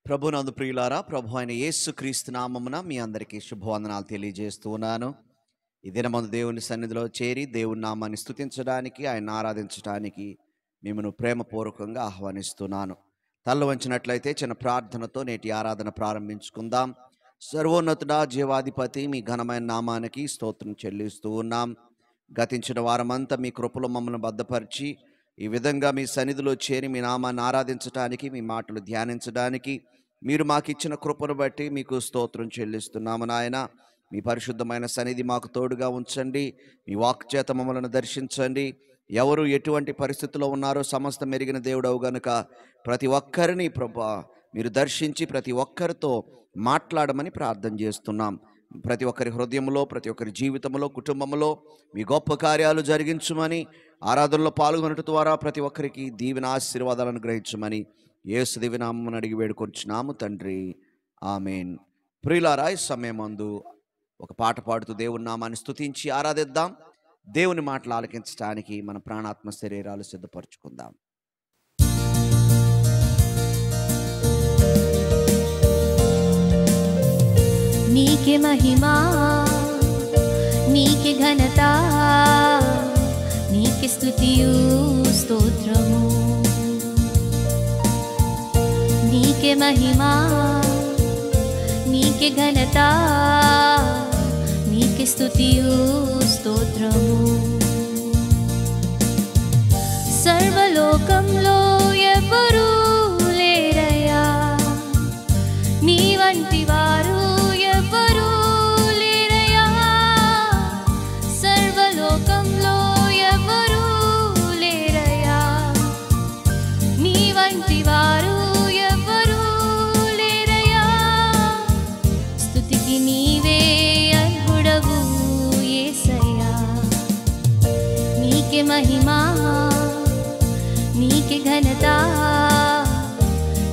ప్రభునందు ప్రియులారా, ప్రభు అయిన యేసుక్రీస్తు నామమున మీ అందరికీ శుభవందనాలు తెలియజేస్తూ ఉన్నాను. ఈ దినమందు దేవుని సన్నిధిలో చేరి దేవుని నామాన్ని స్తుతించడానికి, ఆయన ఆరాధించడానికి మిమ్మల్ని ప్రేమపూర్వకంగా ఆహ్వానిస్తున్నాను. తల్ల వంచినట్లయితే చిన్న ప్రార్థనతో నేటి ఆరాధన ప్రారంభించుకుందాం. సర్వోన్నతుడా, జీవాధిపతి, మీ ఘనమైన నామానికి స్తోత్రం చెల్లిస్తూ ఉన్నాం. గతించిన వారమంతా మీ కృపలో మమ్మల్ని భద్రపరిచి ఈ విధంగా మీ సన్నిధిలో చేరి మీ నామాన్ని ఆరాధించడానికి, మీ మాటలు ధ్యానించడానికి మీరు మాకు ఇచ్చిన కృపను బట్టి మీకు స్తోత్రం చెల్లిస్తున్నాము నాయన. మీ పరిశుద్ధమైన సన్నిధి మాకు తోడుగా ఉంచండి. మీ వాక్ చేత మమ్మల్ని దర్శించండి. ఎవరు ఎటువంటి పరిస్థితుల్లో ఉన్నారో సమస్తం ఎరిగిన దేవుడవు గనుక ప్రతి ఒక్కరిని ప్రభా మీరు దర్శించి ప్రతి ఒక్కరితో మాట్లాడమని ప్రార్థన చేస్తున్నాం. ప్రతి ఒక్కరి హృదయంలో, ప్రతి ఒక్కరి జీవితంలో, కుటుంబంలో మీ గొప్ప కార్యాలు జరిగించమని, ఆరాధనలో పాల్గొనడం ద్వారా ప్రతి ఒక్కరికి దీవెన ఆశీర్వాదాలను గ్రహించమని యేసు దివ్యనామమున అడిగి వేడుకొంచున్నాము తండ్రి, ఆమేన్. ప్రియులారా, ఈ సమయమందు ఒక పాట పాడుతూ దేవుని నామాన్ని స్తుతించి ఆరాధిద్దాం. దేవుని మాటలు ఆలకించడానికి మన ప్రాణాత్మ శరీరాలు సిద్ధపరచుకుందాం. నీకే మహిమా, నీకే ఘనత, నీకే స్తుతియు స్తోత్రము. నీకే మహిమా, నీకే ఘనత, నీకే స్తుతియు స్తోత్రము. సర్వలోకంలో ఎవరు లేరయ్యా, నీ వంటి వారు ఎవరు లేరయ్యా. సర్వలోకంలో ఎవరు లేరయ్యా, నీ వంటి వారు ఎవరు లేరయ్యా. స్తుతికి నీవే అర్హుడవు యేసయ్యా. నీకే మహిమా, నీకే ఘనత,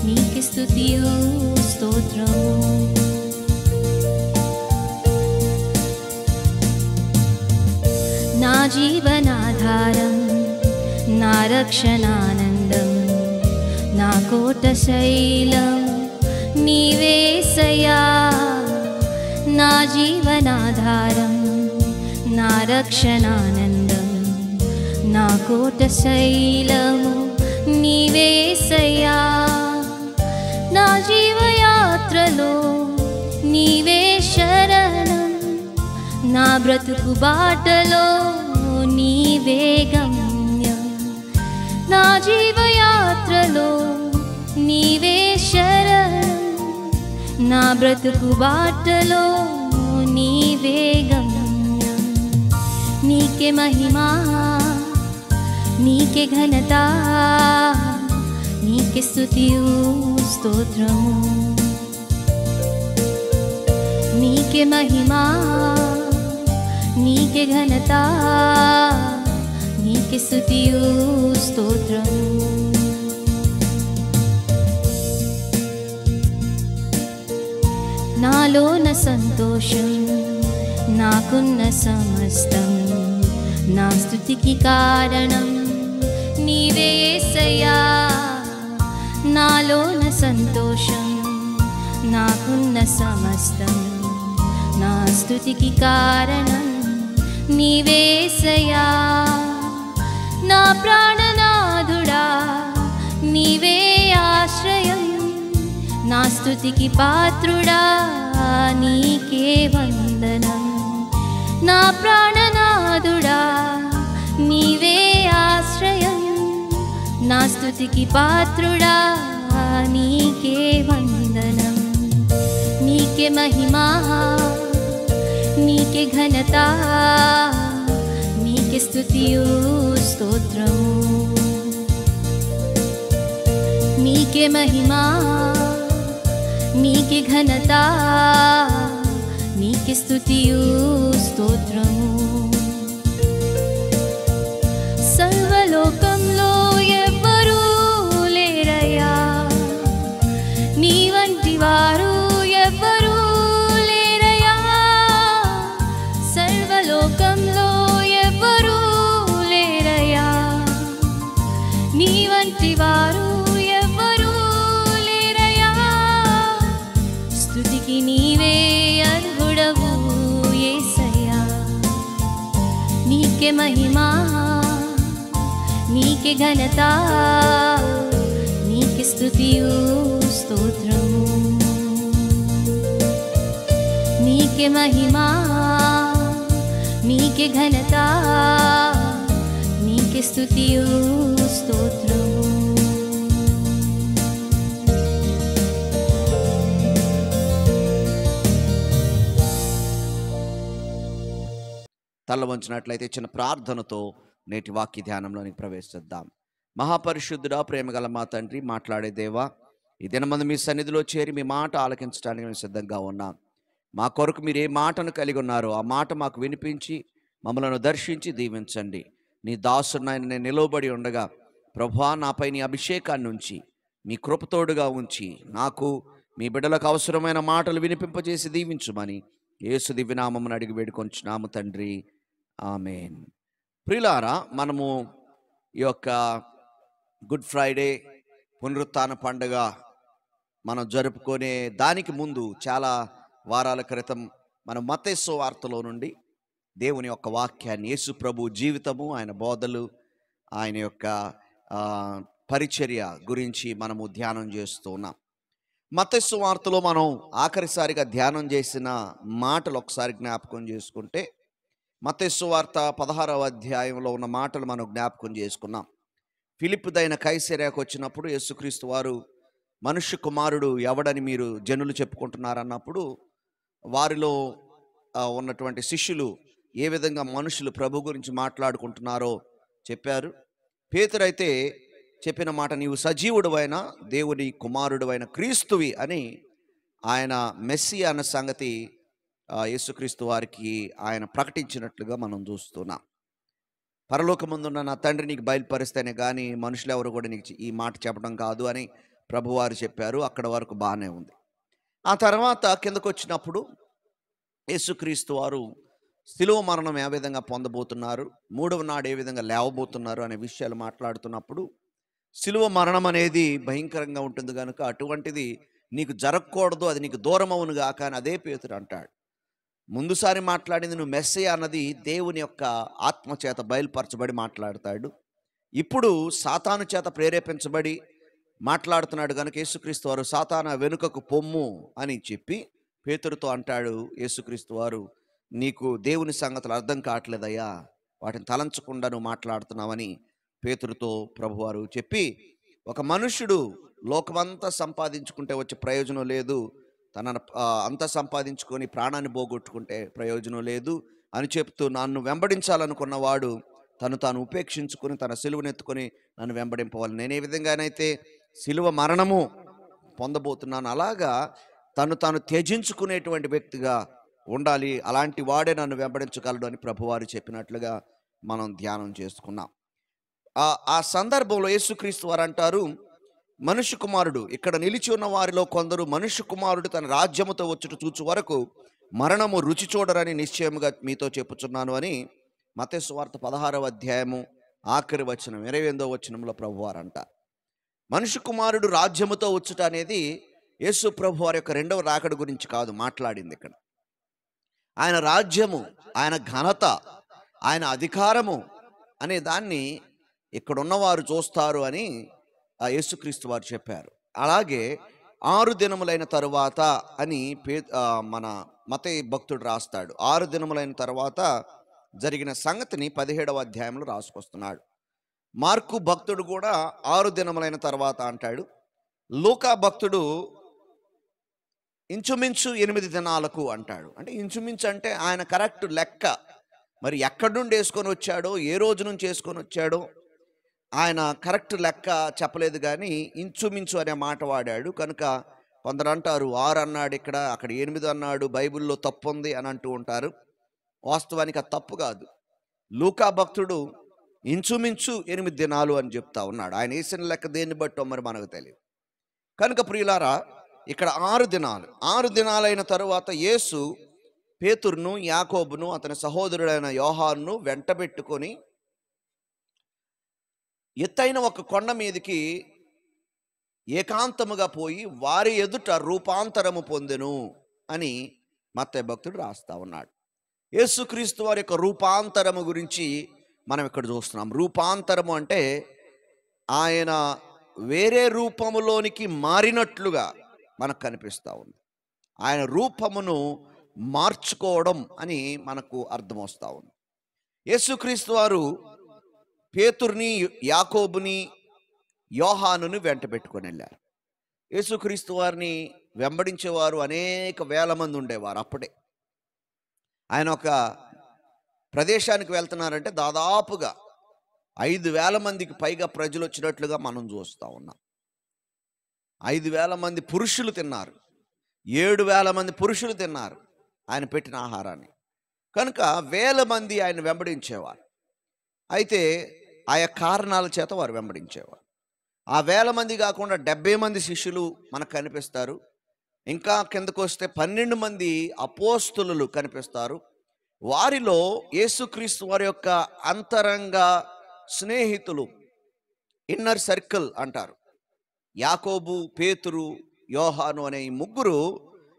నీకే స్తుతియు స్తోత్రము. నా జీవనాధారం, నా రక్షణానందం, నా కోట శైలం నీవేసయ్యా. నా జీవనాధారం, నా రక్షణానందం, నా కోట శైలము నీవేసయ్యా. నా జీవయాత్రలో నీవే శరణం, నా బ్రతుకు బాటలో నీవే గమ్యం. నా జీవయాత్రలో నీవే శరణం, నా బ్రతుకు బాటలో నీవే గమ్యం. నీకే మహిమా, నీకే ఘనత, నీకే స్తుతియు స్తోత్రము. నీకే మహిమా, నీకే ఘనత, నీకే స్తుతియు స్తోత్రము. నాలోన సంతోషం, నాకున్న సమస్తం, నా స్తుతికి కారణం నీవే యేసయ్యా. నాలోన సంతోషం, నాకున్న సమస్తం, నా స్తుతికి కారణం నీవే యేసయ్యా. నా ప్రాణనాథుడా, నీవే ఆశ్రయం, నా స్తుతికి పాత్రుడా, నీకే వందనం. నా ప్రాణనాథుడా, నీవే ఆశ్రయం, నా స్తుతికి పాత్రుడా, నీకే వందనం. నీకే మహిమా, నీకే ఘనత, నీకే స్తుతియు స్తోత్రము. నీకే మహిమా, నీకే ఘనత, నీకే స్తుతియు స్తోత్రము. సర్వలోకంలో ఎవ్వరూ లేరయ్యా, నీ వంటి వారు ఎవ్వరూ లేరయ్యా. సర్వలోకంలో ఎవ్వరూ లేరయ్యా, నీ వంటి వారు ఎవ్వరూ లేరయ్యా. మహిమా, నీకే ఘనత, నీకే స్తుతియు స్తోత్రము. నీకే మహిమా, నీకే ఘనత, నీకే స్తుతియు స్తోత్రము. తల వంచినట్లయితే చిన్న ప్రార్థనతో నేటి వాక్య ధ్యానంలోనికి ప్రవేశిద్దాం. మహాపరిశుద్ధుడా, ప్రేమగల మా తండ్రి, మాట్లాడే దేవా, ఈ దినమందు మీ సన్నిధిలో చేరి మీ మాట ఆలకించడానికి మేము సిద్ధంగా ఉన్నాం. మా కొరకు మీరు ఏ మాటను కలిగి ఉన్నారో ఆ మాట మాకు వినిపించి మమ్మలను దర్శించి దీవించండి. నీ దాసుడినైన నేను నిలవబడి ఉండగా ప్రభువా, నాపై నీ అభిషేకాన్ని ఉంచి మీ కృపతోడుగా ఉంచి నాకు మీ బిడ్డలకు అవసరమైన మాటలు వినిపింపజేసి దీవించుమని యేసు దివ్యనామమును అడిగి వేడుకొంచున్నాము తండ్రి, ఆమేన్. ప్రియులారా, మనము ఈ యొక్క గుడ్ ఫ్రైడే పునరుత్థాన పండుగ మనం జరుపుకునే దానికి ముందు చాలా వారాల క్రితం మనం మత్తయి సువార్తలో నుండి దేవుని యొక్క వాక్యాన్ని, యేసు ప్రభు జీవితము, ఆయన బోధలు, ఆయన యొక్క పరిచర్య గురించి మనము ధ్యానం చేస్తూ ఉన్నాం. మత్తయి సువార్తలో మనం ఆఖరిసారిగా ధ్యానం చేసిన మాటలు ఒకసారి జ్ఞాపకం చేసుకుంటే, మత్తయి సువార్త 16వ అధ్యాయంలో ఉన్న మాటలు మనం జ్ఞాపకం చేసుకున్నాం. ఫిలిప్పుదైన కైసరయాకు వచ్చినప్పుడు యేసుక్రీస్తు వారు మనుష్య కుమారుడు ఎవడని మీరు జనులు చెప్పుకుంటున్నారన్నప్పుడు వారిలో ఉన్నటువంటి శిష్యులు ఏ విధంగా మనుషులు ప్రభు గురించి మాట్లాడుకుంటున్నారో చెప్పారు. పేతురైతే చెప్పిన మాట, నీవు సజీవుడువైన దేవుని కుమారుడువైన క్రీస్తువి అని ఆయన మెస్సియా అన్న సంగతి యేసుక్రీస్తు వారికి ఆయన ప్రకటించినట్లుగా మనం చూస్తున్నాం. పరలోకమందున్న నా తండ్రి నీకు బయలుపరిస్తేనే కానీ మనుషులు ఎవరు కూడా నీకు ఈ మాట చెప్పడం కాదు అని ప్రభువారు చెప్పారు. అక్కడ వరకు బాగానే ఉంది. ఆ తర్వాత కిందకు వచ్చినప్పుడు యేసుక్రీస్తు వారు శిలువ మరణం ఏ విధంగా పొందబోతున్నారు, మూడవ నాడు ఏ విధంగా లేవబోతున్నారు అనే విషయాలు మాట్లాడుతున్నప్పుడు, శిలువ మరణం అనేది భయంకరంగా ఉంటుంది కనుక అటువంటిది నీకు జరగకూడదు, అది నీకు దూరం అవును గాక అని అదే పేతురు అంటాడు. ముందుసారి మాట్లాడింది నువ్వు మెస్సియా అన్నది దేవుని యొక్క ఆత్మ చేత బయలుపరచబడి మాట్లాడతాడు. ఇప్పుడు సాతాను చేత ప్రేరేపించబడి మాట్లాడుతున్నాడు కనుక యేసుక్రీస్తు వారు సాతాను వెనుకకు పొమ్ము అని చెప్పి పేతురుతో అంటాడు. యేసుక్రీస్తు వారు, నీకు దేవుని సంగతులు అర్థం కావట్లేదయ్యా, వాటిని తలంచకుండా నువ్వు మాట్లాడుతున్నావని పేతురుతో ప్రభువారు చెప్పి, ఒక మనుష్యుడు లోకమంతా సంపాదించుకుంటే వచ్చే ప్రయోజనం లేదు, తన అంతా సంపాదించుకొని ప్రాణాన్ని పోగొట్టుకుంటే ప్రయోజనం లేదు అని చెప్తూ, నన్ను వెంబడించాలనుకున్నవాడు తను తాను ఉపేక్షించుకొని తన సిలువనెత్తుకొని నన్ను వెంబడింపవాలి. నేను ఏ విధంగానైతే సిలువ మరణము పొందబోతున్నాను అలాగా తను తాను త్యజించుకునేటువంటి వ్యక్తిగా ఉండాలి, అలాంటి వాడే నన్ను వెంబడించగలడు అని ప్రభువారు చెప్పినట్లుగా మనం ధ్యానం చేసుకున్నాం. ఆ సందర్భంలో యేసుక్రీస్తు వారు అంటారు, మనుష్య కుమారుడు, ఇక్కడ నిలిచి ఉన్న వారిలో కొందరు మనుష్య కుమారుడు తన రాజ్యముతో వచ్చుట చూచు వరకు మరణము రుచి చూడరని నిశ్చయముగా మీతో చెప్పుచున్నాను అని మత్తయి సువార్త 16వ అధ్యాయము ఆఖరి వచనం 28వ వచనంలో ప్రభువారు అంటారు. మనుష్య కుమారుడు రాజ్యముతో వచ్చుట అనేది యేసు ప్రభు వారి యొక్క రెండవ రాకడ గురించి కాదు మాట్లాడింది. ఇక్కడ ఆయన రాజ్యము, ఆయన ఘనత, ఆయన అధికారము అనే దాన్ని ఇక్కడ ఉన్నవారు చూస్తారు అని యేసుక్రీస్తు వారు చెప్పారు. అలాగే 6 దినములైన తరువాత అని మన మత్తయి భక్తుడు రాస్తాడు. 6 దినములైన తరువాత జరిగిన సంగతిని 17వ అధ్యాయంలో రాసుకొస్తున్నాడు. మార్కు భక్తుడు కూడా 6 దినములైన తర్వాత అంటాడు. లూకా భక్తుడు ఇంచుమించు 8 దినాలకు అంటాడు. అంటే ఇంచుమించు అంటే ఆయన కరెక్ట్ లెక్క, మరి ఎక్కడి నుండి వేసుకొని వచ్చాడో, ఏ రోజు నుంచి వేసుకొని వచ్చాడో ఆయన కరెక్ట్ లెక్క చెప్పలేదు, కానీ ఇంచుమించు అనే మాట వాడాడు. కనుక కొందరు అంటారు 6 అన్నాడు ఇక్కడ, అక్కడ 8 అన్నాడు, బైబిల్లో తప్పు ఉంది అని అంటూ ఉంటారు. వాస్తవానికి అది తప్పు కాదు. లూకా భక్తుడు ఇంచుమించు 8 దినాలు అని చెప్తా ఉన్నాడు. ఆయన వేసిన లెక్క దేన్ని బట్టో మరి మనకు తెలియదు. కనుక ప్రియులారా, ఇక్కడ 6 దినాలైన తరువాత యేసు పేతురును, యాకోబును, అతని సహోదరుడైన యోహానును వెంటబెట్టుకొని ఎత్తైన ఒక కొండ మీదకి ఏకాంతముగా పోయి వారి ఎదుట రూపాంతరము పొందెను అని మత్తయి భక్తుడు రాస్తా ఉన్నాడు. యేసుక్రీస్తు వారి యొక్క రూపాంతరము గురించి మనం ఇక్కడ చూస్తున్నాం. రూపాంతరము అంటే ఆయన వేరే రూపములోనికి మారినట్లుగా మనకు కనిపిస్తూ ఉంది. ఆయన రూపమును మార్చుకోవడం అని మనకు అర్థమవుతా ఉంది. యేసుక్రీస్తు వారు పేతురుని, యాకోబుని, యోహానుని వెంట పెట్టుకొని వెళ్ళారు. యేసుక్రీస్తు వారిని వెంబడించేవారు అనేక వేల మంది ఉండేవారు. అప్పుడే ఆయన ఒక ప్రదేశానికి వెళ్తున్నారంటే దాదాపుగా 5,000 మందికి పైగా ప్రజలు వచ్చినట్లుగా మనం చూస్తూ ఉన్నాం. 5,000 మంది పురుషులు తిన్నారు, 7,000 మంది పురుషులు తిన్నారు ఆయన పెట్టిన ఆహారాన్ని. కనుక వేల మంది ఆయన వెంబడించేవారు. అయితే ఆయా కారణాల చేత వారు వెంబడించేవారు. ఆ 1,000 మంది కాకుండా 70 మంది శిష్యులు మనకు కనిపిస్తారు. ఇంకా కిందకు వస్తే 12 మంది అపోస్తులు కనిపిస్తారు. వారిలో యేసుక్రీస్తు వారి యొక్క అంతరంగ స్నేహితులు, ఇన్నర్ సర్కిల్ అంటారు, యాకోబు, పేతురు, యోహాను అనే ఈ ముగ్గురు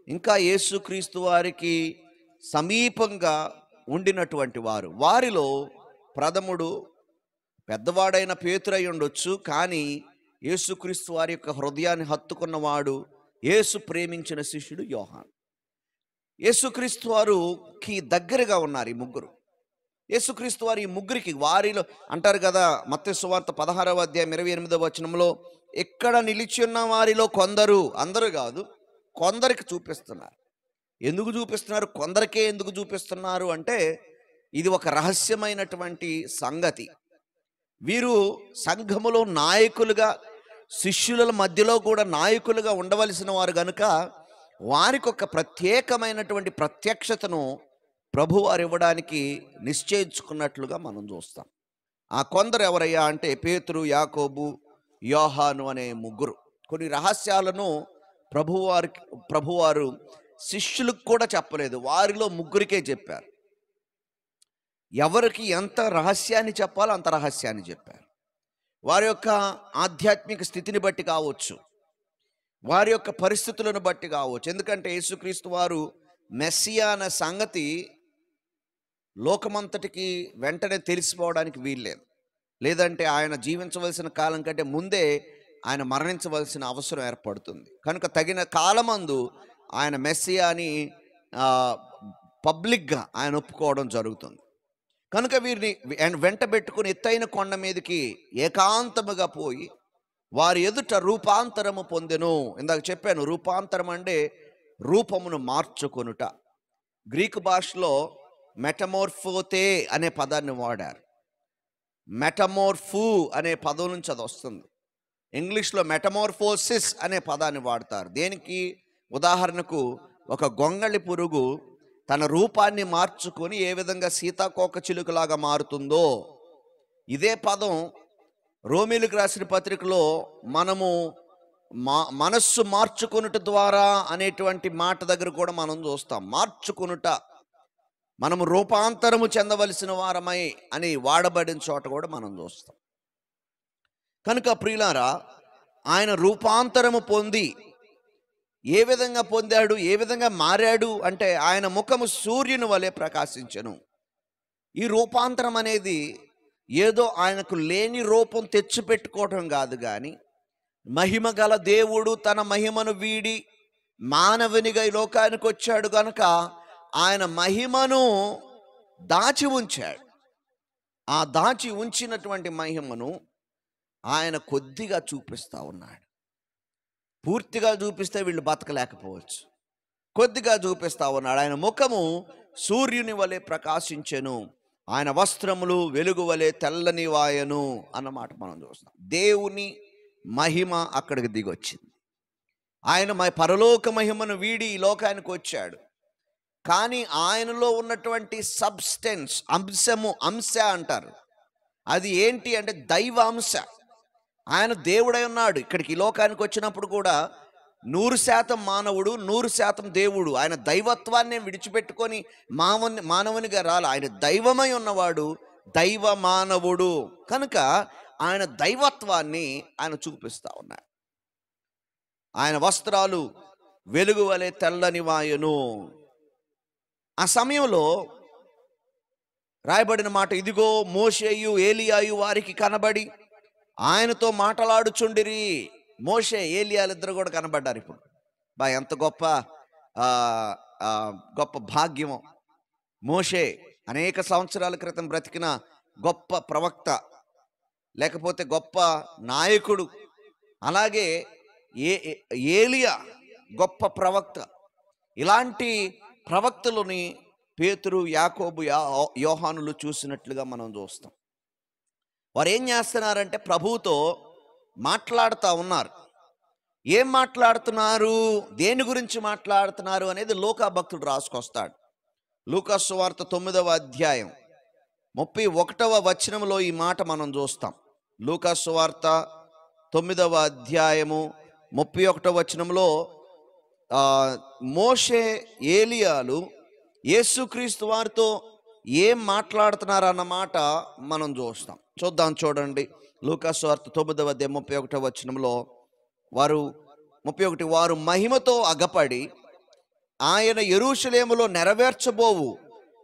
ఇంకా యేసుక్రీస్తు వారికి సమీపంగా ఉండినటువంటి వారు. వారిలో ప్రథముడు పెద్దవాడైన పేతురు అయి ఉండొచ్చు, కానీ యేసుక్రీస్తు వారి యొక్క హృదయాన్ని హత్తుకున్నవాడు, యేసు ప్రేమించిన శిష్యుడు యోహాను. యేసుక్రీస్తు వారికి దగ్గరగా ఉన్నారు ఈ ముగ్గురు. యేసుక్రీస్తు వారు ఈ ముగ్గురికి, వారిలో అంటారు కదా మత్తయి సువార్త 16వ అధ్యాయం 28వ వచనంలో, ఎక్కడ నిలిచి ఉన్న వారిలో కొందరు, అందరూ కాదు, కొందరికి చూపిస్తున్నారు. ఎందుకు చూపిస్తున్నారు? కొందరికే ఎందుకు చూపిస్తున్నారు అంటే ఇది ఒక రహస్యమైనటువంటి సంగతి. వీరు సంఘములో నాయకులుగా, శిష్యుల మధ్యలో కూడా నాయకులుగా ఉండవలసిన వారు గనుక వారికి ఒక ప్రత్యేకమైనటువంటి ప్రత్యక్షతను ప్రభువారు ఇవ్వడానికి నిశ్చయించుకున్నట్లుగా మనం చూస్తాం. ఆ కొందరు ఎవరయ్యా అంటే పేతురు, యాకోబు, యోహాను అనే ముగ్గురు. కొన్ని రహస్యాలను ప్రభువారు శిష్యులకు కూడా చెప్పలేదు, వారిలో ముగ్గురికే చెప్పారు. ఎవరికి ఎంత రహస్యాన్ని చెప్పాలో అంత రహస్యాన్ని చెప్పారు. వారి యొక్క ఆధ్యాత్మిక స్థితిని బట్టి కావచ్చు, వారి యొక్క పరిస్థితులను బట్టి కావచ్చు. ఎందుకంటే యేసుక్రీస్తు వారు మెస్సియా అన్న సంగతి లోకమంతటికి వెంటనే తెలిసిపోవడానికి వీల్లేదు. లేదంటే ఆయన జీవించవలసిన కాలం కంటే ముందే ఆయన మరణించవలసిన అవసరం ఏర్పడుతుంది. కనుక తగిన కాలమందు ఆయన మెస్సియా అని పబ్లిక్గా ఆయన ఒప్పుకోవడం జరుగుతుంది. కనుక వీరిని వెంట పెట్టుకుని ఎత్తైన కొండ మీదకి ఏకాంతముగా పోయి వారి ఎదుట రూపాంతరము పొందెను. ఇందాక చెప్పాను, రూపాంతరం అంటే రూపమును మార్చుకొనుట. గ్రీకు భాషలో మెటమోర్ఫోతే అనే పదాన్ని వాడారు. మెటమోర్ఫు అనే పదం నుంచి అది వస్తుంది. ఇంగ్లీష్లో మెటమోర్ఫోసిస్ అనే పదాన్ని వాడతారు. దేనికి? ఉదాహరణకు ఒక గొంగళి పురుగు తన రూపాన్ని మార్చుకొని ఏ విధంగా సీతాకోక చిలుకలాగా మారుతుందో, ఇదే పదం రోమీలకు రాసిన పత్రికలో మనము మనస్సు మార్చుకొనుట ద్వారా అనేటువంటి మాట దగ్గర కూడా మనం చూస్తాం. మార్చుకొనుట, మనము రూపాంతరము చెందవలసిన వారమై అని వాడబడిన చోట కూడా మనం చూస్తాం. కనుక ప్రియులారా, ఆయన రూపాంతరము పొంది ఏ విధంగా పొందాడు, ఏ విధంగా మారాడు అంటే ఆయన ముఖము సూర్యుని వలె ప్రకాశించెను. ఈ రూపాంతరం అనేది ఏదో ఆయనకు లేని రూపం తెచ్చిపెట్టుకోవటం కాదు, కానీ మహిమ గల దేవుడు తన మహిమను వీడి మానవునిగా ఈ లోకానికి వచ్చాడు కనుక ఆయన మహిమను దాచి ఉంచాడు. ఆ దాచి ఉంచినటువంటి మహిమను ఆయన కొద్దిగా చూపిస్తూ ఉన్నాడు. పూర్తిగా చూపిస్తే వీళ్ళు బతకలేకపోవచ్చు, కొద్దిగా చూపిస్తూ ఉన్నాడు. ఆయన ముఖము సూర్యుని వలె ప్రకాశించెను, ఆయన వస్త్రములు వెలుగు వలె తెల్లని వాయను అన్నమాట మనం చూస్తాం. దేవుని మహిమ అక్కడికి దిగొచ్చింది. ఆయన పరలోక మహిమను వీడి ఈ లోకానికి వచ్చాడు. కానీ ఆయనలో ఉన్నటువంటి సబ్స్టెన్స్, అంశ అంటారు, అది ఏంటి అంటే దైవ అంశ. ఆయన దేవుడై ఉన్నాడు. ఇక్కడికి ఈ లోకానికి వచ్చినప్పుడు కూడా 100% మానవుడు, 100% దేవుడు. ఆయన దైవత్వాన్ని విడిచిపెట్టుకొని మానవునిగా రాలి. ఆయన దైవమై ఉన్నవాడు, దైవ మానవుడు. కనుక ఆయన దైవత్వాన్ని ఆయన చూపిస్తూ ఉన్నాడు. ఆయన వస్త్రాలు వెలుగు వలె తెల్లని వాయను. ఆ సమయంలో రాయబడిన మాట, ఇదిగో మోషేయు ఏలియాయు వారికి కనబడి ఆయనతో మాట్లాడుచుండిరి. మోషే ఏలియాలిద్దరు కూడా కనబడ్డారు. ఇప్పుడు ఎంత గొప్ప ఆ, ఆ, గొప్ప భాగ్యమో. మోషే అనేక సంవత్సరాల క్రితం బ్రతికిన గొప్ప ప్రవక్త, లేకపోతే గొప్ప నాయకుడు. అలాగే ఏలియా గొప్ప ప్రవక్త. ఇలాంటి ప్రవక్తలని పేతురు, యాకోబు, యోహానులు చూసినట్లుగా మనం చూస్తాం. వారు ఏం చేస్తున్నారంటే ప్రభువుతో మాట్లాడుతూ ఉన్నారు. ఏం మాట్లాడుతున్నారు, దేని గురించి మాట్లాడుతున్నారు అనేది లూకా భక్తుడు రాసుకొస్తాడు. లూకా సువార్త 9వ అధ్యాయం 31వ వచనంలో ఈ మాట మనం చూస్తాం. లూకా సువార్త 9వ అధ్యాయము 31వ వచనంలో మోషే ఏలియాలు యేసుక్రీస్తు వారితో ఏం మాట్లాడుతున్నారన్నమాట మనం చూద్దాం. చూడండి, లూకా సువార్త 9వ అధ్యాయం 31వ వచనంలో 31 వారు మహిమతో అగపడి ఆయన యెరూషలేములో నెరవేర్చబోవు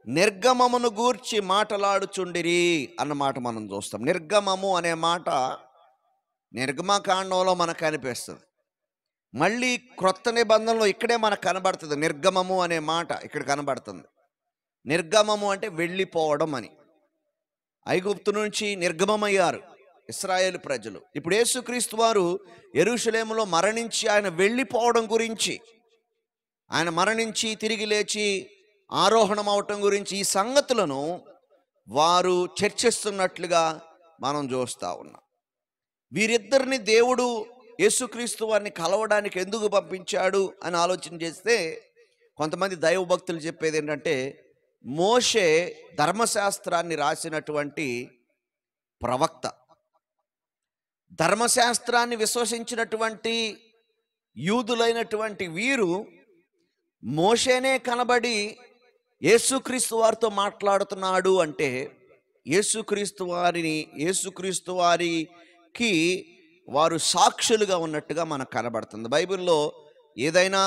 నిర్గమమును గూర్చి మాట్లాడుచుండిరి అన్నమాట మనం చూస్తాం. నిర్గమము అనే మాట నిర్గమకాండంలో మనకు కనిపిస్తుంది. మళ్ళీ క్రొత్త నిబంధనలో ఇక్కడే మనకు కనబడుతుంది. నిర్గమము అనే మాట ఇక్కడ కనబడుతుంది. నిర్గమము అంటే వెళ్ళిపోవడం అని. ఐగుప్తు నుంచి నిర్గమమయ్యారు ఇశ్రాయేలు ప్రజలు. ఇప్పుడు యేసుక్రీస్తు వారు యెరూషలేములో మరణించి ఆయన వెళ్ళిపోవడం గురించి, ఆయన మరణించి తిరిగి లేచి ఆరోహణం అవటం గురించి, ఈ సంగతులను వారు చర్చిస్తున్నట్లుగా మనం చూస్తూ ఉన్నాం. వీరిద్దరిని దేవుడు యేసుక్రీస్తు వారిని కలవడానికి ఎందుకు పంపించాడు అని ఆలోచన చేస్తే కొంతమంది దైవభక్తులు చెప్పేది ఏంటంటే, మోషే ధర్మశాస్త్రాన్ని రాసినటువంటి ప్రవక్త. ధర్మశాస్త్రాన్ని విశ్వసించినటువంటి యూదులైనటువంటి వీరు మోషేనే కనబడి యేసుక్రీస్తు వారితో మాట్లాడుతున్నాడు అంటే, యేసుక్రీస్తు వారికి వారు సాక్షులుగా ఉన్నట్టుగా మనకు కనబడుతుంది. బైబిల్లో ఏదైనా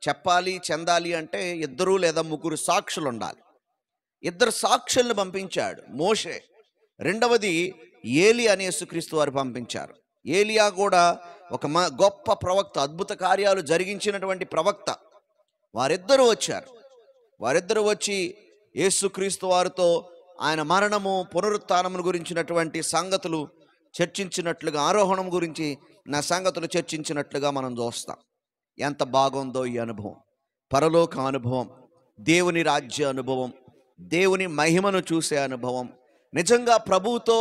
చెప్పాలి, చెందాలి అంటే 2 లేదా 3 సాక్షులు ఉండాలి. 2 సాక్షులను పంపించాడు మోషే. రెండవది ఏలియా అని యేసుక్రీస్తు వారు పంపించారు. ఏలియా కూడా ఒక గొప్ప ప్రవక్త, అద్భుత కార్యాలు జరిగించినటువంటి ప్రవక్త. వారిద్దరూ వచ్చి యేసుక్రీస్తు వారితో ఆయన మరణము, పునరుత్థానమును గురించినటువంటి సంగతులు చర్చించినట్లుగా, ఆరోహణం గురించి నా సంగతులు చర్చించినట్లుగా మనం చూస్తాం. ఎంత బాగుందో ఈ అనుభవం, పరలోక అనుభవం, దేవుని రాజ్య అనుభవం, దేవుని మహిమను చూసే అనుభవం. నిజంగా ప్రభువుతో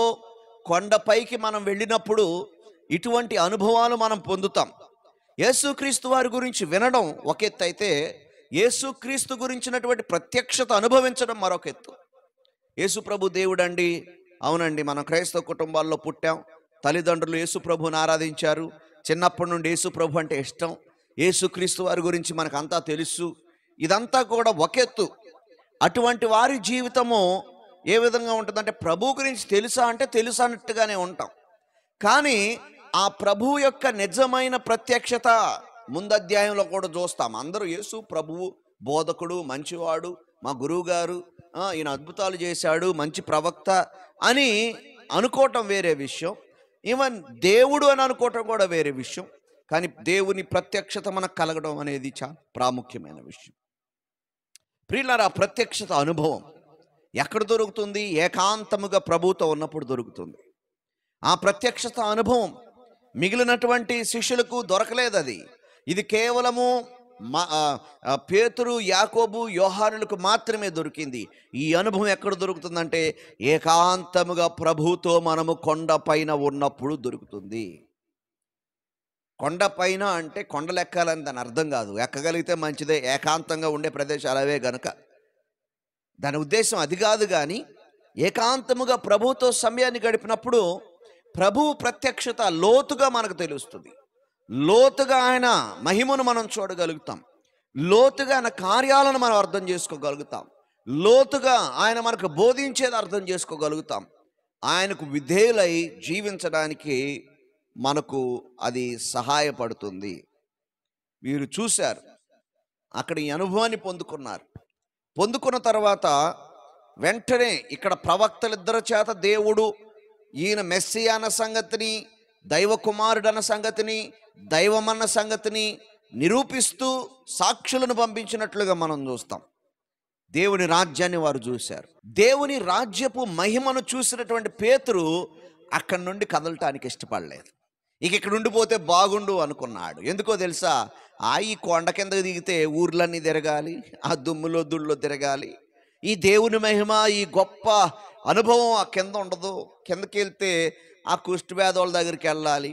కొండపైకి మనం వెళ్ళినప్పుడు ఇటువంటి అనుభవాలు మనం పొందుతాం. యేసుక్రీస్తు వారి గురించి వినడం ఒక ఎత్తు అయితే, యేసుక్రీస్తు గురించినటువంటి ప్రత్యక్షత అనుభవించడం మరొక ఎత్తు. యేసు ప్రభు దేవుడండి, అవునండి, మనం క్రైస్తవ కుటుంబాల్లో పుట్టాం. తల్లిదండ్రులు యేసు ప్రభుని ఆరాధించారు. చిన్నప్పటి నుండి యేసు ప్రభు అంటే ఇష్టం. యేసుక్రీస్తు వారి గురించి మనకు అంతా తెలుసు. ఇదంతా కూడా ఒక ఎత్తు. అటువంటి వారి జీవితము ఏ విధంగా ఉంటుందంటే, ప్రభు గురించి తెలుసా అంటే తెలుసా అన్నట్టుగానే ఉంటాం. కానీ ఆ ప్రభు యొక్క నిజమైన ప్రత్యక్షత ముందు అధ్యాయంలో కూడా చూస్తాం. అందరూ యేసు ప్రభువు బోధకుడు, మంచివాడు, మా గురువు గారు, ఈయన అద్భుతాలు చేశాడు, మంచి ప్రవక్త అని అనుకోవటం వేరే విషయం. ఈవెన్ దేవుడు అని అనుకోవటం కూడా వేరే విషయం. కానీ దేవుని ప్రత్యక్షత మనకు కలగడం అనేది చాలా ప్రాముఖ్యమైన విషయం. ప్రియులారా, ప్రత్యక్షత అనుభవం ఎక్కడ దొరుకుతుంది? ఏకాంతముగా ప్రభువుతో ఉన్నప్పుడు దొరుకుతుంది. ఆ ప్రత్యక్షత అనుభవం మిగిలినటువంటి శిష్యులకు దొరకలేదు. ఇది కేవలము పేతురు, యాకోబు, యోహానులకు మాత్రమే దొరికింది. ఈ అనుభవం ఎక్కడ దొరుకుతుందంటే, ఏకాంతముగా ప్రభువుతో మనము కొండపైన ఉన్నప్పుడు దొరుకుతుంది. కొండపైన అంటే కొండలు ఎక్కాలని దాని అర్థం కాదు. ఎక్కగలిగితే మంచిదే, ఏకాంతంగా ఉండే ప్రదేశాలు అవే గనుక. దాని ఉద్దేశం అది కాదు. కానీ ఏకాంతముగా ప్రభువుతో సమయాన్ని గడిపినప్పుడు ప్రభువు ప్రత్యక్షత లోతుగా మనకు తెలుస్తుంది. లోతుగా ఆయన మహిమను మనం చూడగలుగుతాం. లోతుగా ఆయన కార్యాలను మనం అర్థం చేసుకోగలుగుతాం. లోతుగా ఆయన మనకు బోధించేది అర్థం చేసుకోగలుగుతాం. ఆయనకు విధేయులై జీవించడానికి మనకు అది సహాయపడుతుంది. వీరు చూశారు, అక్కడ ఈ అనుభవాన్ని పొందుకున్నారు. పొందుకున్న తర్వాత వెంటనే ఇక్కడ ప్రవక్తలిద్దరి చేత దేవుడు ఈయన మెస్సియా అన్న సంగతిని, దైవ కుమారుడు అన్న సంగతిని, దైవమన్న సంగతిని నిరూపిస్తూ సాక్షులను పంపించినట్లుగా మనం చూస్తాం. దేవుని రాజ్యాన్ని వారు చూశారు. దేవుని రాజ్యపు మహిమను చూసినటువంటి పేతురు అక్కడి నుండి కదలటానికి ఇష్టపడలేదు. ఇక్కడ ఉండిపోతే బాగుండు అనుకున్నాడు. ఎందుకో తెలుసా? ఈ కొండ కిందకి దిగితే ఊర్లన్నీ తిరగాలి, ఆ దుమ్ములో దుళ్ళో తిరగాలి. ఈ దేవుని మహిమ, ఈ గొప్ప అనుభవం ఆ కింద ఉండదు. కిందకి వెళ్తే ఆ కుష్ఠవ్యాధి వాళ్ళ దగ్గరికి వెళ్ళాలి,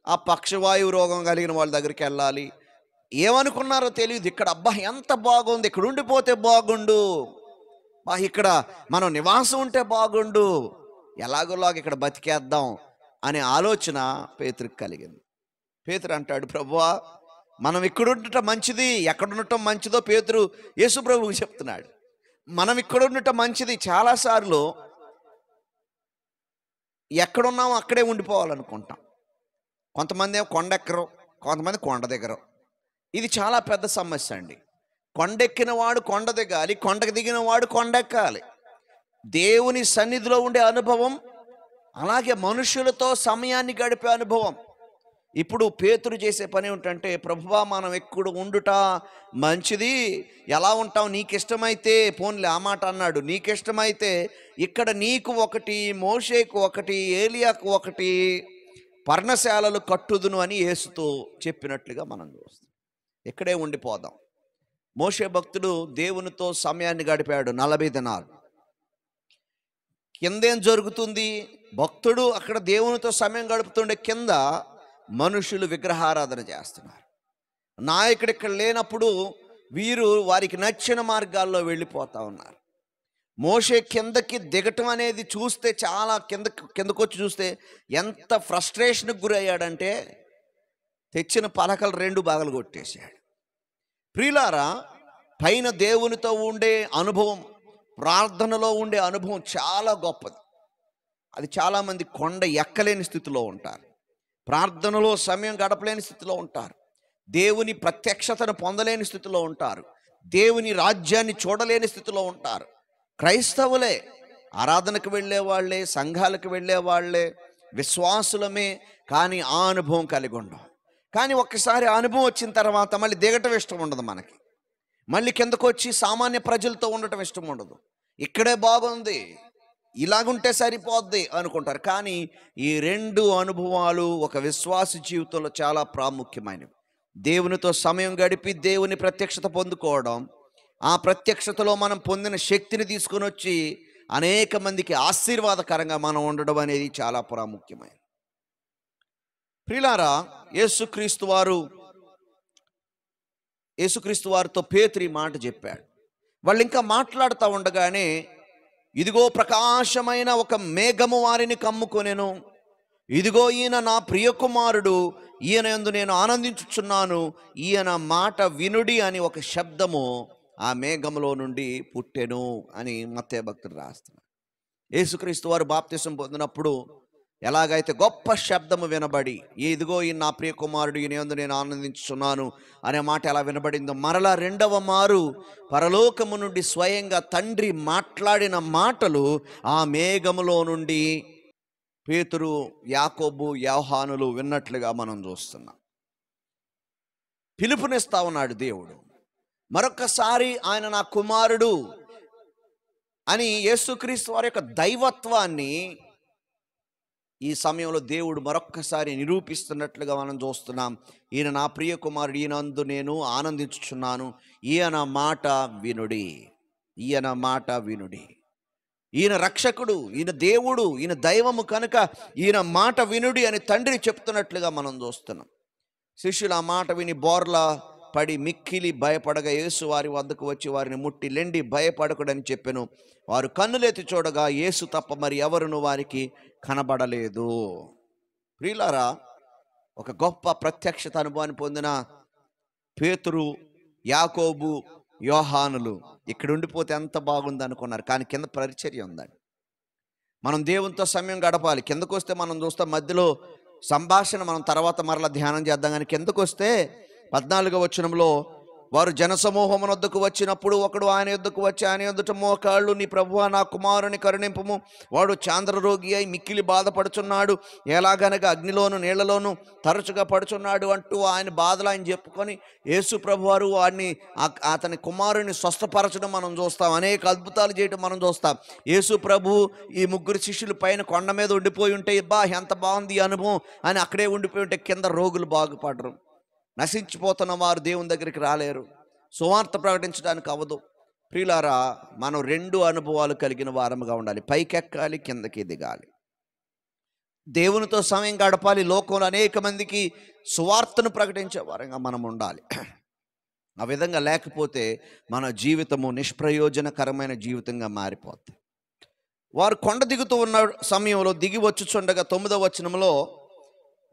ఆ పక్షవాయువు రోగం కలిగిన వాళ్ళ దగ్గరికి వెళ్ళాలి. ఏమనుకున్నారో తెలియదు. ఇక్కడ అబ్బా ఎంత బాగుంది, ఇక్కడ ఉండిపోతే బాగుండు, ఇక్కడ మనం నివాసం ఉంటే బాగుండు, ఎలాగోలాగా ఇక్కడ బతికేద్దాం అనే ఆలోచన పేతురికి కలిగింది. పేతురు అంటాడు, ప్రభువా మనం ఇక్కడ ఉండటం మంచిది, ఎక్కడ ఉండటం మంచిదో పేతురు యేసు ప్రభువుకి చెప్తున్నాడు. మనం ఇక్కడ ఉండటం మంచిది. చాలాసార్లు ఎక్కడున్నామో అక్కడే ఉండిపోవాలనుకుంటాం. కొంతమంది ఏమో కొండ ఎక్కరు, కొంతమంది కొండ దిగరు. ఇది చాలా పెద్ద సమస్య అండి. కొండెక్కిన వాడు కొండ దిగాలి, కొండకు దిగిన వాడు కొండెక్కాలి. దేవుని సన్నిధిలో ఉండే అనుభవం, అలాగే మనుషులతో సమయాన్ని గడిపే అనుభవం. ఇప్పుడు పేతురు చేసే పని ఏమిటంటే, ప్రభువా మనం ఎక్కడ ఉండుట మంచిది, ఎలా ఉంటావు, నీకు ఇష్టమైతే, పోన్లే ఆ మాట అన్నాడు, నీకు ఇష్టమైతే ఇక్కడ నీకు ఒకటి, మోషేకు ఒకటి, ఏలియాకు ఒకటి పర్ణశాలలు కట్టుదును అని యేసుతో చెప్పినట్లుగా మనం చూస్తాం. ఇక్కడే ఉండిపోదాం. మోషే భక్తుడు దేవునితో సమయాన్ని గడిపాడు 40 దినాలు. కిందేం జరుగుతుంది? భక్తుడు అక్కడ దేవునితో సమయం గడుపుతుండే కింద మనుషులు విగ్రహారాధన చేస్తున్నారు. నాయకుడు ఇక్కడ లేనప్పుడు వీరు వారికి నచ్చిన మార్గాల్లో వెళ్ళిపోతా ఉన్నారు. మోషే కిందకి దిగటం అనేది చూస్తే, చాలా కిందకొచ్చి చూస్తే ఎంత ఫ్రస్ట్రేషన్కి గురయ్యాడంటే తెచ్చిన పలకలు 2 భాగాలు కొట్టేశాడు. ప్రియులారా, పైన దేవునితో ఉండే అనుభవం, ప్రార్థనలో ఉండే అనుభవం చాలా గొప్పది. అది చాలామంది కొండ ఎక్కలేని స్థితిలో ఉంటారు, ప్రార్థనలో సమయం గడపలేని స్థితిలో ఉంటారు, దేవుని ప్రత్యక్షతను పొందలేని స్థితిలో ఉంటారు, దేవుని రాజ్యాన్ని చూడలేని స్థితిలో ఉంటారు. క్రైస్తవులే, ఆరాధనకు వెళ్ళే వాళ్ళే, సంఘాలకు వెళ్ళే వాళ్ళే, విశ్వాసులమే, కానీ ఆ అనుభవం కలిగి ఉండం. కానీ ఒక్కసారి అనుభవం వచ్చిన తర్వాత మళ్ళీ దిగటం ఇష్టం ఉండదు మనకి. మళ్ళీ కిందకు వచ్చి సామాన్య ప్రజలతో ఉండటం ఇష్టం ఉండదు. ఇక్కడే బాగుంది, ఇలాగుంటే సరిపోద్ది అనుకుంటారు. కానీ ఈ 2 అనుభవాలు ఒక విశ్వాస జీవితంలో చాలా ప్రాముఖ్యమైనవి. దేవునితో సమయం గడిపి దేవుని ప్రత్యక్షత పొందుకోవడం, ఆ ప్రత్యక్షతలో మనం పొందిన శక్తిని తీసుకొని వచ్చి అనేక మందికి ఆశీర్వాదకరంగా మనం ఉండడం అనేది చాలా ప్రాముఖ్యమైనది. ప్రియులారా, యేసుక్రీస్తు వారితో పేతురు మాట చెప్పాడు. వాళ్ళు ఇంకా మాట్లాడుతూ ఉండగానే, ఇదిగో ప్రకాశమైన ఒక మేఘము వారిని కమ్ముకొనెను, ఇదిగో ఈయన నా ప్రియకుమారుడు, ఈయన యందు నేను ఆనందించుచున్నాను, ఈయన మాట వినుడి అని ఒక శబ్దము ఆ మేఘములో నుండి పుట్టెను అని మత్తయి భక్తుడు రాస్తున్నాడు. యేసుక్రీస్తు వారు బాప్తిసం పొందినప్పుడు ఎలాగైతే గొప్ప శబ్దము వినబడి, ఇదిగో ఈయన నా ప్రియ కుమారుడు, ఈయన యందు నేను ఆనందించుచున్నాను అనే మాట ఎలా వినబడిందో, మరలా 2వ మారు పరలోకము నుండి స్వయంగా తండ్రి మాట్లాడిన మాటలు ఆ మేఘములో నుండి పేతురు, యాకోబు, యోహానులు విన్నట్లుగా మనం చూస్తున్నాం. పిలుపునిస్తా ఉన్నాడు దేవుడు. మరొకసారి ఆయన నా కుమారుడు అని యేసుక్రీస్తు వారి యొక్క దైవత్వాన్ని ఈ సమయంలో దేవుడు మరొక్కసారి నిరూపిస్తున్నట్లుగా మనం చూస్తున్నాం. ఈయన నా ప్రియ కుమారుడు, ఈయనందు నేను ఆనందించుచున్నాను, ఈయన మాట వినుడి, ఈయన మాట వినుడి. ఈయన రక్షకుడు, ఈయన దేవుడు, ఈయన దైవము కనుక ఈయన మాట వినుడి అని తండ్రి చెప్తున్నట్లుగా మనం చూస్తున్నాం. శిష్యులు ఆ మాట విని బోర్లా పడి మిక్కిలి భయపడగా యేసు వారి వద్దకు వచ్చి వారిని ముట్టి, లెండి, భయపడకుడని చెప్పెను. వారు కన్నులెత్తి చూడగా యేసు తప్ప మరి ఎవరును వారికి కనబడలేదు. ప్రియులారా, ఒక గొప్ప ప్రత్యక్షత అనుభవాన్ని పొందిన పేతురు, యాకోబు, యోహానులు ఇక్కడ ఉండిపోతే ఎంత బాగుంది అనుకున్నారు. కానీ కింద పరిచర్య ఉందండి. మనం దేవునితో సమయం గడపాలి. కిందకు వస్తే మనం చూస్తాం, మధ్యలో సంభాషణ మనం తర్వాత మరలా ధ్యానం చేద్దాం. కానీ కిందకు వస్తే 14వ వచనంలో వారు జనసమూహమున వద్దకు వచ్చినప్పుడు ఒకడు ఆయన యొద్దకు వచ్చి ఆయన యొద్దట మోకాళ్ళు, నీ ప్రభువా నా కుమారుని కరుణింపుము, వాడు చాంద్రరోగి అయి మిక్కిలి బాధపడుచున్నాడు, ఎలాగనగా అగ్నిలోను నీళ్లలోను తరచుగా పడుచున్నాడు అంటూ ఆయన బాధలు ఆయన చెప్పుకొని యేసు ప్రభువారు వాడిని అతని కుమారుని స్వస్థపరచడం మనం చూస్తాం, అనేక అద్భుతాలు చేయడం మనం చూస్తాం. యేసు ప్రభు ఈ ముగ్గురు శిష్యులు పైన కొండ మీద ఉండిపోయి ఉంటే ఎంత బాగుంది అనుభవం అని అక్కడే ఉండిపోయి ఉంటే కింద రోగులు బాగుపడరు, నశించిపోతున్న వారు దేవుని దగ్గరికి రాలేరు, సువార్త ప్రకటించడానికి అవ్వదు. ప్రియులారా, మనం రెండు అనుభవాలు కలిగిన వారముగా ఉండాలి. పైకెక్కాలి, కిందకి దిగాలి. దేవునితో సమయం గడపాలి, లోకంలో అనేక మందికి సువార్తను ప్రకటించే వారంగా మనం ఉండాలి. ఆ విధంగా లేకపోతే మన జీవితము నిష్ప్రయోజనకరమైన జీవితంగా మారిపోతుంది. వారు కొండ దిగుతూ ఉన్న సమయంలో దిగి వచ్చుచుండగా 9వ వచనంలో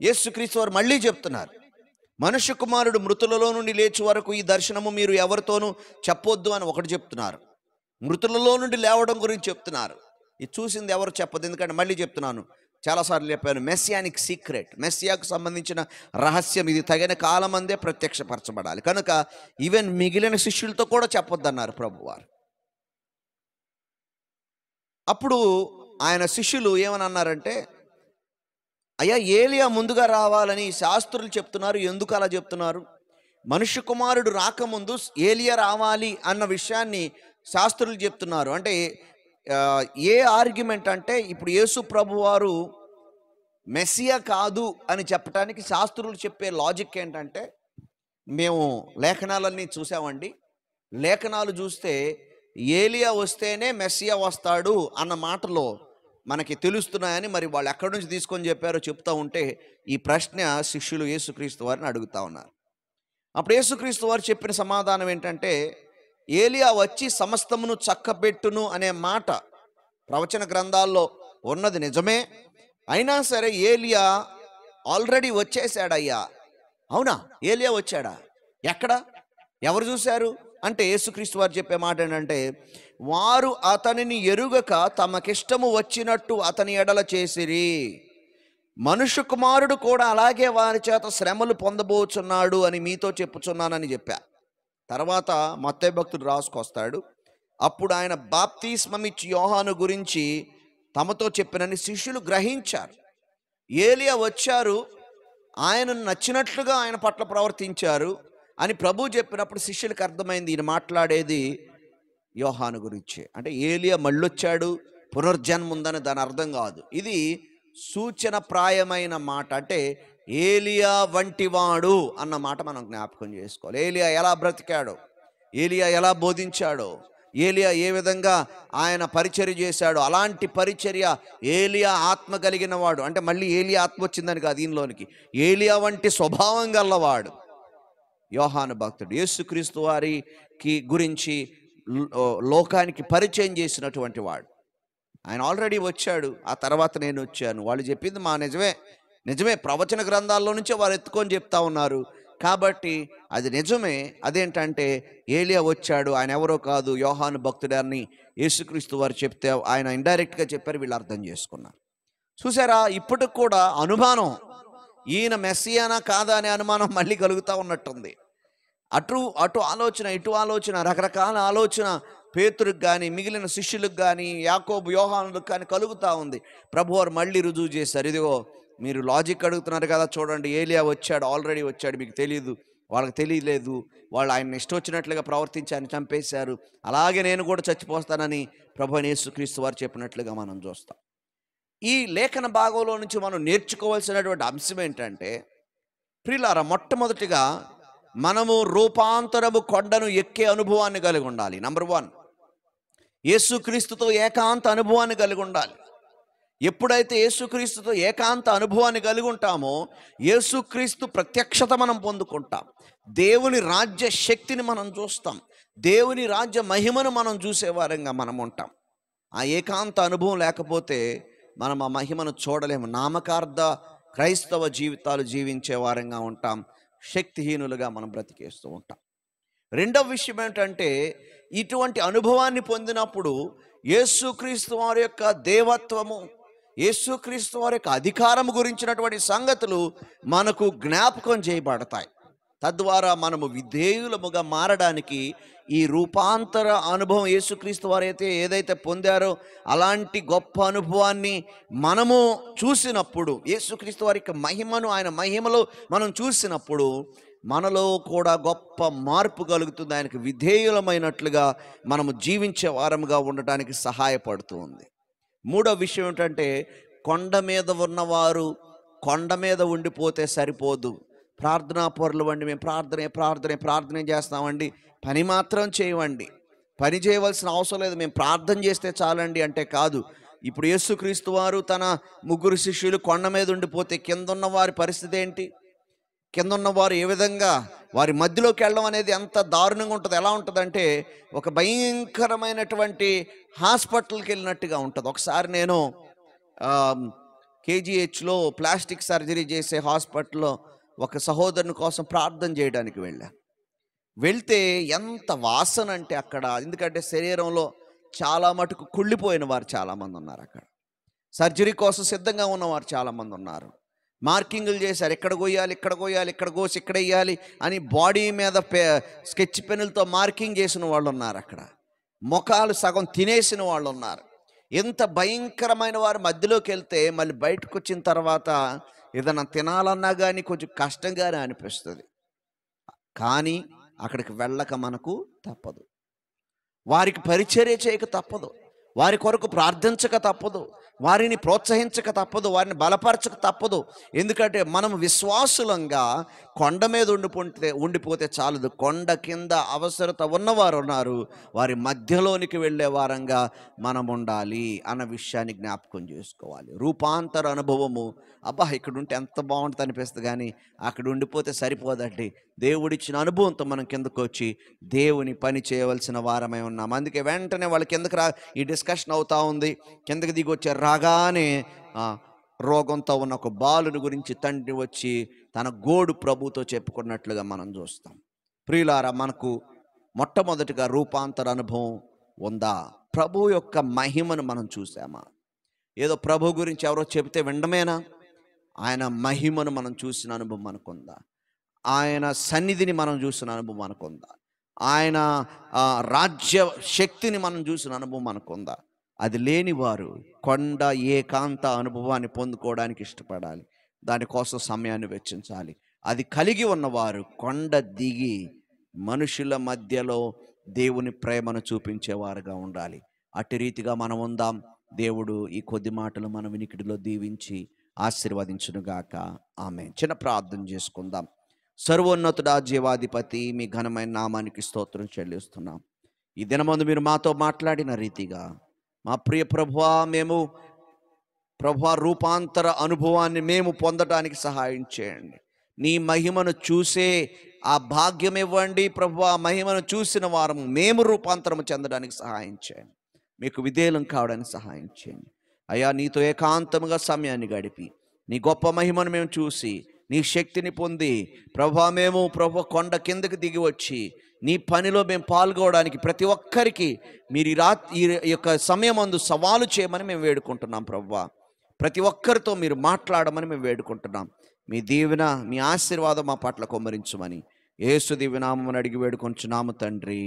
యేసుక్రీస్తు వారు మళ్ళీ చెప్తున్నారు, మనుష్య కుమారుడు మృతులలో నుండి లేచి వరకు ఈ దర్శనము మీరు ఎవరితోనూ చెప్పొద్దు అని ఒకటి చెప్తున్నారు. మృతులలో నుండి లేవడం గురించి చెప్తున్నారు. ఇది చూసింది ఎవరు చెప్పదు. ఎందుకంటే మళ్ళీ చెప్తున్నాను, చాలాసార్లు చెప్పాను, మెస్సియానిక్ సీక్రెట్, మెస్సియాకు సంబంధించిన రహస్యం ఇది తగిన కాలం అందే ప్రత్యక్షపరచబడాలి. కనుక ఈవెన్ మిగిలిన శిష్యులతో కూడా చెప్పొద్దన్నారు ప్రభువారు. అప్పుడు ఆయన శిష్యులు ఏమని అన్నారంటే, అయ్యా ఏలియా ముందుగా రావాలని శాస్త్రులు చెప్తున్నారు, ఎందుకు అలా చెప్తున్నారు? మనుష్య కుమారుడు రాకముందు ఏలియా రావాలి అన్న విషయాన్ని శాస్త్రులు చెప్తున్నారు. అంటే ఏ ఆర్గ్యుమెంట్ అంటే, ఇప్పుడు యేసు ప్రభు వారు మెస్సియా కాదు అని చెప్పడానికి శాస్త్రులు చెప్పే లాజిక్ ఏంటంటే, మేము లేఖనాలన్నీ చూసామండి, లేఖనాలు చూస్తే ఏలియా వస్తేనే మెస్సియా వస్తాడు అన్న మాటలో మనకి తెలుస్తున్నాయని మరి వాళ్ళు ఎక్కడి నుంచి తీసుకొని చెప్పారో చెప్తా ఉంటే ఈ ప్రశ్న శిష్యులు యేసుక్రీస్తు వారిని అడుగుతా ఉన్నారు. అప్పుడు యేసుక్రీస్తు వారు చెప్పిన సమాధానం ఏంటంటే, ఏలియా వచ్చి సమస్తమును చక్కబెట్టును అనే మాట ప్రవచన గ్రంథాల్లో ఉన్నది నిజమే, అయినా సరే ఏలియా ఆల్రెడీ వచ్చేసాడయ్యా. అవునా, ఏలియా వచ్చాడా? ఎక్కడ, ఎవరు చూశారు అంటే యేసుక్రీస్తు వారు చెప్పే మాట ఏంటంటే, వారు అతనిని ఎరుగక తమకిష్టము వచ్చినట్టు అతని ఎడల చేసిరి, మనుష్య కుమారుడు కూడా అలాగే వారి చేత శ్రమలు పొందబోచున్నాడు అని మీతో చెప్పుచున్నానని చెప్పా. తర్వాత మత్తయి భక్తుడు రాసుకొస్తాడు, అప్పుడు ఆయన బాప్తిస్మమిచ్చి యోహాను గురించి తమతో చెప్పినని శిష్యులు గ్రహించారు. ఏలియా వచ్చారు, ఆయనను నచ్చినట్లుగా ఆయన పట్ల ప్రవర్తించారు అని ప్రభు చెప్పినప్పుడు శిష్యులకు అర్థమైంది, ఈయన మాట్లాడేది యోహాను గురించి. అంటే ఏలియా మళ్ళొచ్చాడు, పునర్జన్మ ఉందని దాని అర్థం కాదు. ఇది సూచన ప్రాయమైన మాట. అంటే ఏలియా వంటివాడు అన్న మాట మనం జ్ఞాపకం చేసుకోవాలి. ఏలియా ఎలా బ్రతికాడో, ఏలియా ఎలా బోధించాడో, ఏలియా ఏ విధంగా ఆయన పరిచర్య చేశాడో అలాంటి పరిచర్య ఏలియా ఆత్మ కలిగిన వాడు. అంటే మళ్ళీ ఏలియా ఆత్మ వచ్చిందని కాదు, దీనిలోనికి ఏలియా వంటి స్వభావం గలవాడు యోహాను భక్తుడు. యేసుక్రీస్తు వారికి గురించి లోకానికి పరిచయం చేసినటువంటి వాడు. ఆయన ఆల్రెడీ వచ్చాడు, ఆ తర్వాత నేను వచ్చాను. వాళ్ళు చెప్పింది మా నిజమే ప్రవచన గ్రంథాల్లో నుంచే వారు ఎత్తుకొని చెప్తా ఉన్నారు కాబట్టి అది నిజమే. అదేంటంటే ఏలియా వచ్చాడు, ఆయన ఎవరో కాదు, యోహాను భక్తుడాన్ని యేసుక్రీస్తు వారు చెప్తే ఆయన ఇండైరెక్ట్గా చెప్పారు, వీళ్ళు అర్థం చేసుకున్నారు. చూసారా, ఇప్పటికి కూడా అనుమానం, ఈయన మెస్సియానా కాదా అనే అనుమానం మళ్ళీ కలుగుతూ ఉన్నట్టుంది. అటు ఆలోచన ఇటు ఆలోచన, రకరకాల ఆలోచన పేతురుకు కానీ మిగిలిన శిష్యులకు కానీ యాకోబు యోహానులకు కానీ కలుగుతూ ఉంది. ప్రభువారు మళ్ళీ రుజువు చేశారు, ఇదిగో మీరు లాజిక్ అడుగుతున్నారు కదా, చూడండి ఏలియా వచ్చాడు, ఆల్రెడీ వచ్చాడు, మీకు తెలియదు, వాళ్ళకి తెలియలేదు, వాళ్ళు ఆయన ఇష్టం వచ్చినట్లుగా ప్రవర్తించి ఆయన చంపేశారు, అలాగే నేను కూడా చచ్చిపోస్తానని ప్రభువైన యేసుక్రీస్తు వారు చెప్పినట్లుగా మనం చూస్తాం. ఈ లేఖన భాగంలో నుంచి మనం నేర్చుకోవాల్సినటువంటి అంశం ఏంటంటే, ప్రియులారా, మొట్టమొదటిగా మనము రూపాంతరము కొండను ఎక్కే అనుభవాన్ని కలిగి ఉండాలి. నంబర్ 1, యేసుక్రీస్తుతో ఏకాంత అనుభవాన్ని కలిగి ఉండాలి. ఎప్పుడైతే యేసుక్రీస్తుతో ఏకాంత అనుభవాన్ని కలిగి ఉంటామో యేసుక్రీస్తు ప్రత్యక్షత మనం పొందుకుంటాం, దేవుని రాజ్య శక్తిని మనం చూస్తాం, దేవుని రాజ్య మహిమను మనం చూసేవారంగా మనం ఉంటాం. ఆ ఏకాంత అనుభవం లేకపోతే మనం ఆ మహిమను చూడలేము. నామకార్థ క్రైస్తవ జీవితాలు జీవించే వారంగా ఉంటాం, శక్తిహీనులుగా మనం బ్రతికేస్తూ ఉంటాం. రెండవ విషయం ఏంటంటే, ఇటువంటి అనుభవాన్ని పొందినప్పుడు యేసుక్రీస్తు వారి యొక్క దేవత్వము, యేసుక్రీస్తు వారి యొక్క అధికారం గురించినటువంటి సంగతులు మనకు జ్ఞాపకం చేయబడతాయి. తద్వారా మనము విధేయులముగా మారడానికి ఈ రూపాంతర అనుభవం యేసుక్రీస్తు వారైతే ఏదైతే పొందారో అలాంటి గొప్ప అనుభవాన్ని మనము చూసినప్పుడు, యేసుక్రీస్తు వారి యొక్క మహిమను ఆయన మహిమలో మనం చూసినప్పుడు మనలో కూడా గొప్ప మార్పు కలుగుతుంది. ఆయనకు విధేయులమైనట్లుగా మనము జీవించే వారముగా ఉండటానికి సహాయపడుతుంది. మూడో విషయం ఏంటంటే, కొండ మీద ఉన్నవారు కొండ మీద ఉండిపోతే సరిపోదు. ప్రార్థనా పరులు వండి మేము ప్రార్థనే చేస్తామండి, పని మాత్రం చేయవండి, పని చేయవలసిన అవసరం లేదు, మేము ప్రార్థన చేస్తే చాలండి అంటే కాదు. ఇప్పుడు యేసుక్రీస్తు వారు తన 3 శిష్యులు కొండ మీద ఉండిపోతే కింద ఉన్న వారి పరిస్థితి ఏంటి? కింద ఉన్నవారు ఏ విధంగా వారి మధ్యలోకి వెళ్ళడం అనేది ఎంత దారుణంగా ఉంటుంది. ఎలా ఉంటుందంటే ఒక భయంకరమైనటువంటి హాస్పిటల్కి వెళ్ళినట్టుగా ఉంటుంది. ఒకసారి నేను కేజీహెచ్లో ప్లాస్టిక్ సర్జరీ చేసే హాస్పిటల్లో ఒక సహోదరుని కోసం ప్రార్థన చేయడానికి వెళ్తే ఎంత వాసన అంటే అక్కడ, ఎందుకంటే శరీరంలో చాలా మటుకు కుళ్ళిపోయిన వారు చాలామంది ఉన్నారు. అక్కడ సర్జరీ కోసం సిద్ధంగా ఉన్నవారు చాలామంది ఉన్నారు. మార్కింగులు చేశారు, ఇక్కడ కోయాలి, ఇక్కడ కోసి ఇక్కడ వేయాలి అని బాడీ మీద స్కెచ్ పెన్నులతో మార్కింగ్ చేసిన వాళ్ళు ఉన్నారు. అక్కడ ముఖాలు సగం తినేసిన వాళ్ళు ఉన్నారు. ఎంత భయంకరమైన వారు మధ్యలోకి వెళ్తే మళ్ళీ బయటకు వచ్చిన తర్వాత ఏదైనా తినాలన్నా కానీ కొంచెం కష్టంగానే అనిపిస్తుంది. కానీ అక్కడికి వెళ్ళక మనకు తప్పదు, వారికి పరిచర్య చేయక తప్పదు, వారి కొరకు ప్రార్థించక తప్పదు, వారిని ప్రోత్సహించక తప్పదు, వారిని బలపరచక తప్పదు. ఎందుకంటే మనం విశ్వాసులంగా కొండ మీద ఉండిపోతే చాలదు. కొండ కింద అవసరత ఉన్నవారు ఉన్నారు, వారి మధ్యలోనికి వెళ్ళే వారంగా మనం ఉండాలి అన్న విషయాన్ని జ్ఞాపకం చేసుకోవాలి. రూపాంతర అనుభవము, అబ్బా ఇక్కడ ఉంటే ఎంత బాగుంటుంది అనిపిస్తుంది, కానీ అక్కడ ఉండిపోతే సరిపోదండి. దేవుడిచ్చిన అనుభవంతో మనం కిందకు వచ్చి దేవుని పని చేయవలసిన వారమై ఉన్నాం. అందుకే వెంటనే వాళ్ళ కిందకి ఈ డిస్కషన్ అవుతా ఉంది. కిందకి దిగి వచ్చారు, రాగానే రోగంతో ఉన్న ఒక బాలుని గురించి తండ్రి వచ్చి తన గోడు ప్రభుతో చెప్పుకున్నట్లుగా మనం చూస్తాం. ప్రియులారా, మనకు మొట్టమొదటిగా రూపాంతర అనుభవం ఉందా? ప్రభు యొక్క మహిమను మనం చూసామా? ఏదో ప్రభు గురించి ఎవరో చెబితే వినడమేనా? ఆయన మహిమను మనం చూసిన అనుభవం మనకుందా? ఆయన సన్నిధిని మనం చూసిన అనుభవం మనకుందా? ఆయన రాజ్య శక్తిని మనం చూసిన అనుభవం మనకుందా? అది లేని వారు కొండ ఏకాంత అనుభవాన్ని పొందుకోవడానికి ఇష్టపడాలి, దానికోసం సమయాన్ని వెచ్చించాలి. అది కలిగి ఉన్నవారు కొండ దిగి మనుషుల మధ్యలో దేవుని ప్రేమను చూపించేవారుగా ఉండాలి. అట్టి రీతిగా మనం ఉందాం. దేవుడు ఈ కొద్ది మాటలు మన వినికిడిలో దీవించి ఆశీర్వదించునుగాక. ఆమేన్. చిన్న ప్రార్థన చేసుకుందాం. సర్వోన్నతుడా, జీవాధిపతి, మీ ఘనమైన నామానికి స్తోత్రం చెల్లిస్తున్నాం. ఈ దినమందు మీరు మాతో మాట్లాడిన రీతిగా మా ప్రియ ప్రభువా, మేము ప్రభువా రూపాంతర అనుభవాన్ని మేము పొందడానికి సహాయం చేయండి. నీ మహిమను చూసే ఆ భాగ్యం ఇవ్వండి ప్రభువా. మహిమను చూసిన వారం మేము రూపాంతరం చెందడానికి సహాయం చేయండి. మీకు విధేయులం కావడానికి సహాయం చేయండి అయ్యా. నీతో ఏకాంతముగా సమయాన్ని గడిపి నీ గొప్ప మహిమను మేము చూసి నీ శక్తిని పొంది ప్రభువా, మేము ప్రభు కొండ కిందకి దిగి వచ్చి నీ పనిలో మేము పాల్గొనడానికి ప్రతి ఒక్కరికి మీరు ఈ యొక్క సమయం అందు సవాలు చేయమని మేము వేడుకుంటున్నాం ప్రభువా. ప్రతి ఒక్కరితో మీరు మాట్లాడమని మేము వేడుకుంటున్నాం. మీ దీవెన, మీ ఆశీర్వాదం మా పట్ల కుమ్మరించమని యేసు దివ్యనామమున అడిగి వేడుకొంచున్నాము తండ్రి.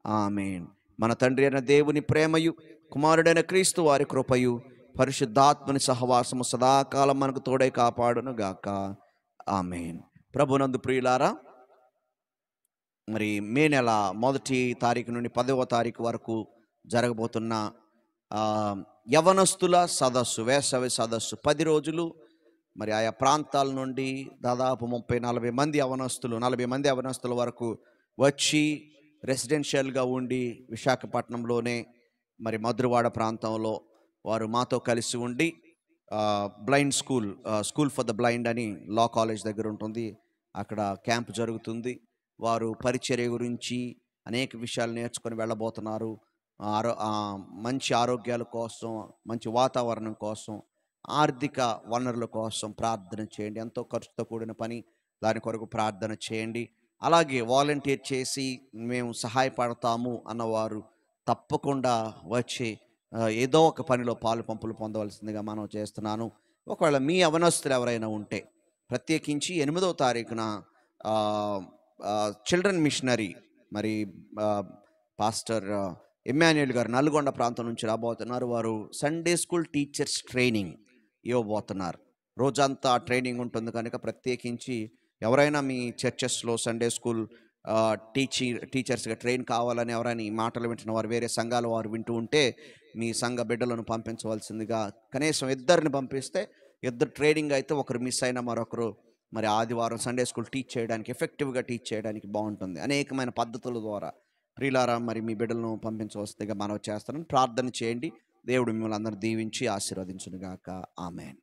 ఆమేన్. మన తండ్రి అయిన దేవుని ప్రేమయు, కుమారుడైన క్రీస్తు వారి కృపయు, పరిశుద్ధాత్మని సహవాసము సదాకాలం మనకు తోడై కాపాడును గాక. ఆమేన్. ప్రభునందు ప్రియులారా, మరి మే నెల 1వ తారీఖు నుండి 10వ తారీఖు వరకు జరగబోతున్న యవనస్తుల సదస్సు, వేసవి సదస్సు 10 రోజులు. మరి ఆయా ప్రాంతాల నుండి దాదాపు 30-40 మంది యవనస్తులు, 40 మంది యవనస్తుల వరకు వచ్చి రెసిడెన్షియల్గా ఉండి విశాఖపట్నంలోనే మరి మధురవాడ ప్రాంతంలో వారు మాతో కలిసి ఉండి blind school for the blind అని లా కాలేజ్ దగ్గర ఉంటుంది, అక్కడ క్యాంప్ జరుగుతుంది. వారు పరిచర్య గురించి అనేక విషయాలు నేర్చుకొని వెళ్ళబోతున్నారు. మంచి ఆరోగ్యాల కోసం, మంచి వాతావరణం కోసం, ఆర్థిక వనరుల కోసం ప్రార్థన చేయండి. ఎంతో ఖర్చుతో కూడిన పని, దాని కొరకు ప్రార్థన చేయండి. అలాగే వాలంటీర్ చేసి మేము సహాయపడతాము అన్నవారు తప్పకుండా వచ్చి ఏదో ఒక పనిలో పాలు పంపులు పొందవలసిందిగా మనం చేస్తున్నాను. ఒకవేళ మీ యవనస్తులు ఎవరైనా ఉంటే ప్రత్యేకించి 8వ తారీఖున చిల్డ్రన్ మిషనరీ మరి ఆ, పాస్టర్ ఎమ్మాన్యుయల్ గారు నల్గొండ ప్రాంతం నుంచి రాబోతున్నారు. వారు సండే స్కూల్ టీచర్స్ ట్రైనింగ్ ఇవ్వబోతున్నారు. రోజంతా ట్రైనింగ్ ఉంటుంది కనుక ప్రత్యేకించి ఎవరైనా మీ చర్చెస్లో సండే స్కూల్ టీచర్స్గా ట్రైన్ కావాలని ఎవరైనా ఈ మాటలు వింటున్న వారు, వేరే సంఘాల వారు వింటూ ఉంటే మీ సంఘ బిడ్డలను పంపించవలసిందిగా. కనీసం ఇద్దరిని పంపిస్తే ఇద్దరు ట్రైనింగ్ అయితే ఒకరు మిస్ అయినా మరొకరు మరి ఆదివారం సండే స్కూల్ టీచ్ చేయడానికి, ఎఫెక్టివ్గా టీచ్ చేయడానికి బాగుంటుంది. అనేకమైన పద్ధతుల ద్వారా ప్రియులారా మరి మీ బిడ్డలను పంపించవలసిందిగా మనవి చేస్తానని ప్రార్థన చేయండి. దేవుడు మిమ్మల్ని అందరూ దీవించి ఆశీర్వదించునుగాక. ఆమేన్.